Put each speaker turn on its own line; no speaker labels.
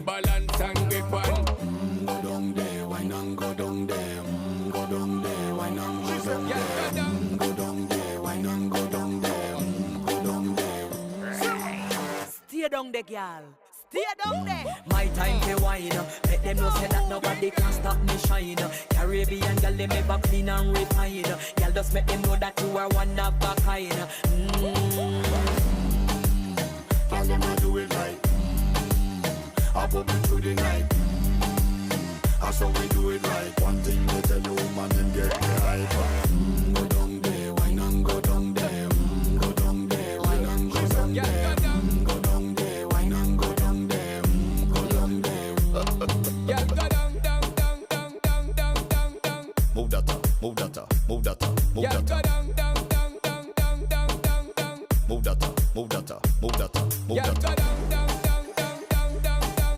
balance and grip on.
Go down there, wine and go down there. Go down there, wine and go down there. Go down there, wine and go down there. Go down there.
Stay down there, girl. Stay down there. My time to wine. Let them know say that nobody can stop me shine. Caribbean girl, they make up clean and refine. Girl, just make them know that you are one of a kind.
Girl, them a do it right. I pop it through the night. That's how we do it right. One thing they tell you, woman, them get the hype. Go down there, wine and go down there. Go down there, wine and go down there. Go down there, wine and go down there. Go down there.
Yeah, go down, down, down, down, down, down, down, down.
Move that up, move that up, move that up.